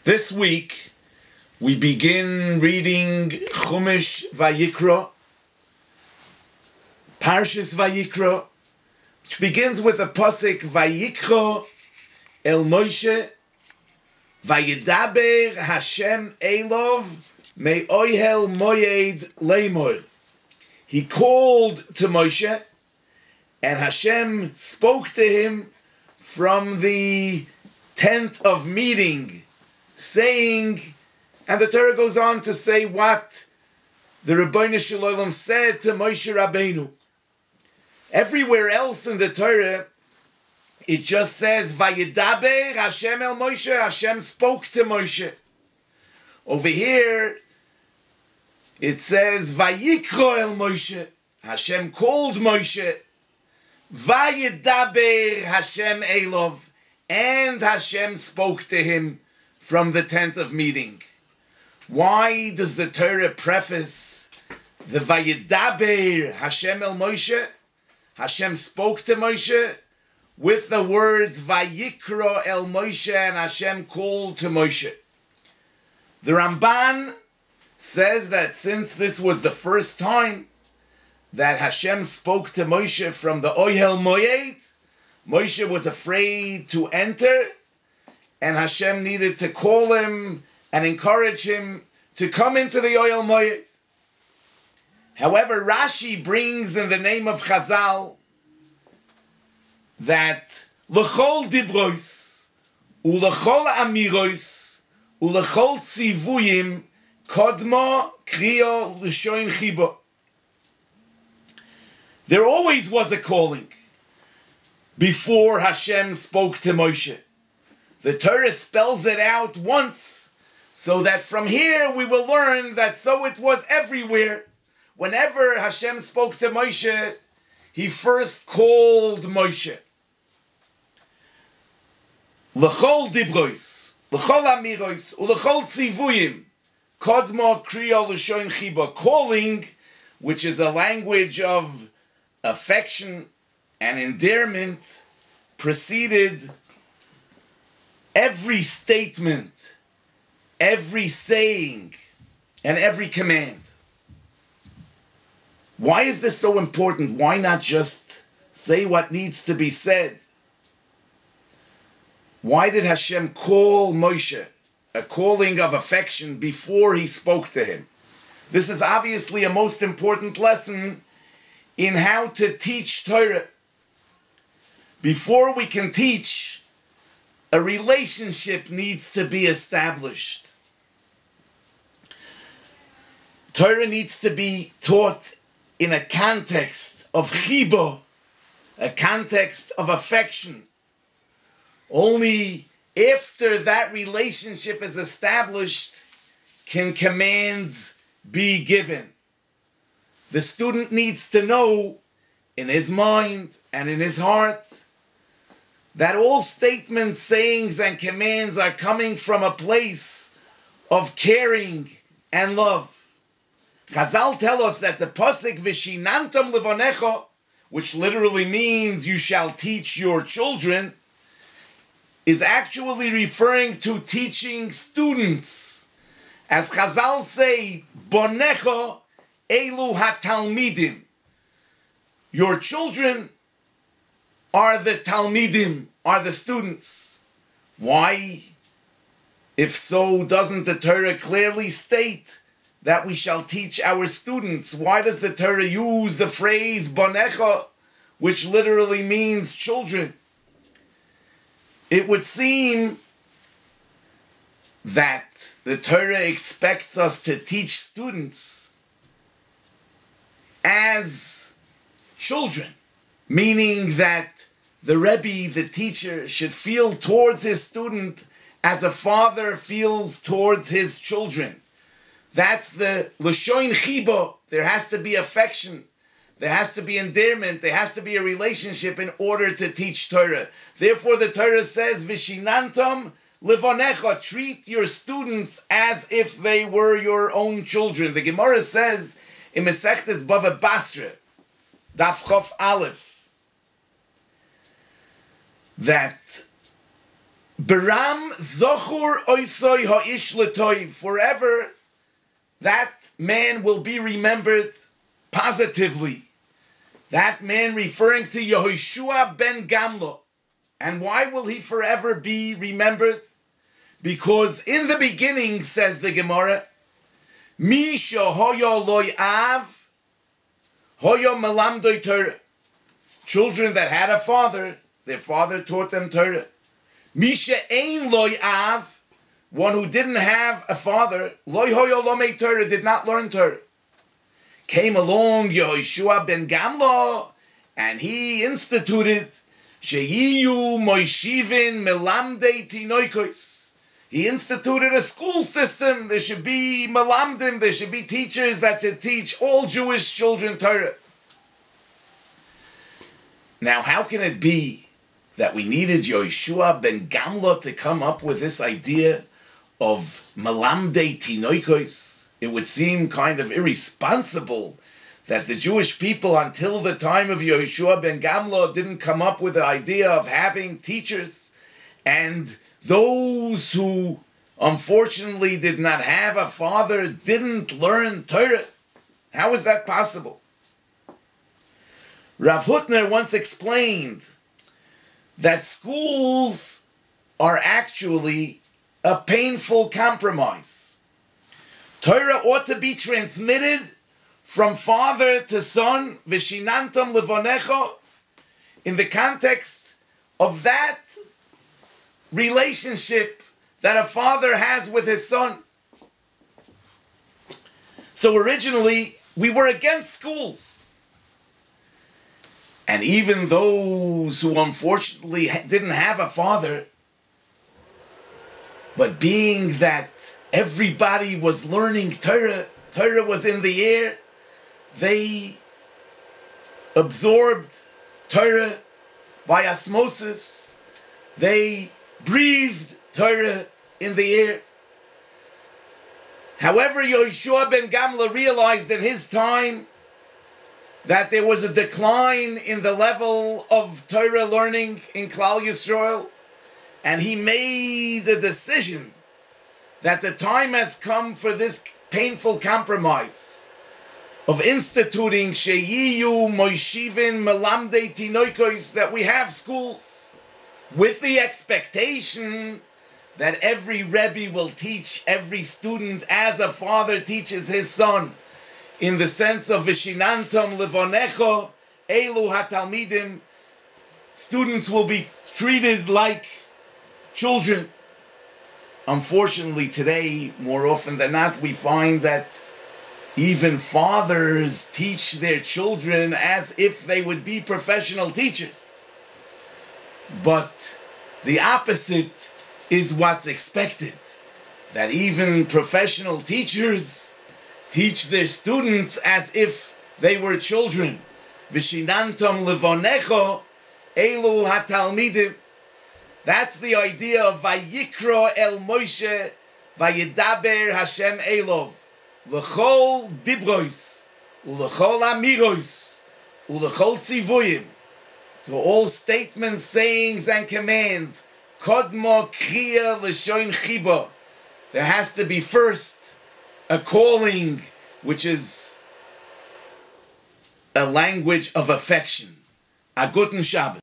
This week, we begin reading Chumash Vayikra, Parshas Vayikra, which begins with the pasuk Vayikra el Moshe, Vayedaber Hashem Elov me'ohel moyed leimor. He called to Moshe, and Hashem spoke to him from the tent of meeting, saying, and the Torah goes on to say what the Rabbi Shalom said to Moshe Rabbeinu. Everywhere else in the Torah, it just says, Vayedaber Hashem el Moshe, Hashem spoke to Moshe. Over here, it says, Vayikra el Moshe, Hashem called Moshe. Vayedaber Hashem Elov, and Hashem spoke to him from the tent of meeting. Why does the Torah preface the Vayedaber Hashem el Moshe, Hashem spoke to Moshe, with the words Vayikra el Moshe, and Hashem called to Moshe? The Ramban says that since this was the first time that Hashem spoke to Moshe from the Ohel Moyed, Moshe was afraid to enter, and Hashem needed to call him and encourage him to come into the Ohel Moyed. However, Rashi brings in the name of Chazal that L'chol dibros, u'l'chol amiros, u'l'chol tzivuyim, kodmo kriyo l'shoin chibo. There always was a calling before Hashem spoke to Moshe. The Torah spells it out once, so that from here we will learn that so it was everywhere. Whenever Hashem spoke to Moshe, he first called Moshe. L'chol dibros, l'chol amiros, u'l'chol tzivuyim, kodmo kriyo l'shoin chibo. Calling, which is a language of affection and endearment, preceded every statement, every saying, and every command. Why is this so important? Why not just say what needs to be said? Why did Hashem call Moshe, a calling of affection, before he spoke to him? This is obviously a most important lesson in how to teach Torah. Before we can teach, a relationship needs to be established. Torah needs to be taught in a context of chibo, a context of affection. Only after that relationship is established can commands be given. The student needs to know in his mind and in his heart that all statements, sayings, and commands are coming from a place of caring and love. Chazal tell us that the pasuk Vishinantam levonecho, which literally means you shall teach your children, is actually referring to teaching students. As Chazal say, bonecho elu hatalmidim. Your children are the talmidim, are the students. Why? If so, doesn't the Torah clearly state that we shall teach our students? Why does the Torah use the phrase bonecha, which literally means children? It would seem that the Torah expects us to teach students as children, meaning that the Rabbi, the teacher, should feel towards his student as a father feels towards his children. That's the l'shoin chibo. There has to be affection. There has to be endearment. There has to be a relationship in order to teach Torah. Therefore, the Torah says, Vishinantam levonecha, treat your students as if they were your own children. The Gemara says in Masechtes Bava Basra, Daf Chof Aleph, that Beram zochur oisoi ha'ish l'toiv. Forever, that man will be remembered positively. That man referring to Yehoshua ben Gamlo. And why will he forever be remembered? Because in the beginning, says the Gemara, Mi shehoyo loy av, hoyo melamdoi Torah. Children that had a father, their father taught them Torah. Mi she'ein loy av, one who didn't have a father, loy hoyo lomei Torah, did not learn Torah. Came along Yehoshua ben Gamlo, and he instituted Sheyiyu moishivin melamdei tinoikos. He instituted a school system. There should be melamdim, there should be teachers that should teach all Jewish children Torah. Now, how can it be that we needed Yehoshua ben Gamlo to come up with this idea of melamdei tinoikos? It would seem kind of irresponsible that the Jewish people, until the time of Yehoshua ben Gamlo, didn't come up with the idea of having teachers, and those who unfortunately did not have a father didn't learn Torah. How is that possible? Rav Hutner once explained that schools are actually a painful compromise. Torah ought to be transmitted from father to son, v'shinantam levonecho, in the context of that relationship that a father has with his son. So originally, we were against schools. And even those who unfortunately didn't have a father, but being that everybody was learning Torah, Torah was in the air, they absorbed Torah by osmosis, they breathed Torah in the air. However, Yehoshua ben Gamlo realized in his time that there was a decline in the level of Torah learning in Klal Yisrael, and he made a decision that the time has come for this painful compromise of instituting Sheyiyu Moishivin Melamdei Tinoikos, that we have schools with the expectation that every Rebbe will teach every student as a father teaches his son, in the sense of Vishinantam Levonecho Elu HaTalmidim. Students will be treated like children. Unfortunately, today, more often than not, we find that even fathers teach their children as if they would be professional teachers. But the opposite is what's expected, that even professional teachers teach their students as if they were children. Vishinantam levonecho elu hatalmidim. That's the idea of vayikra el Moshe vayidaber Hashem elov lechol dibrois ulechol amiros ulechol tzivuyim. So all statements, sayings, and commands. Kodmo kriya l'shoin chibo. There has to be first a calling, which is a language of affection. A guten Shabbat.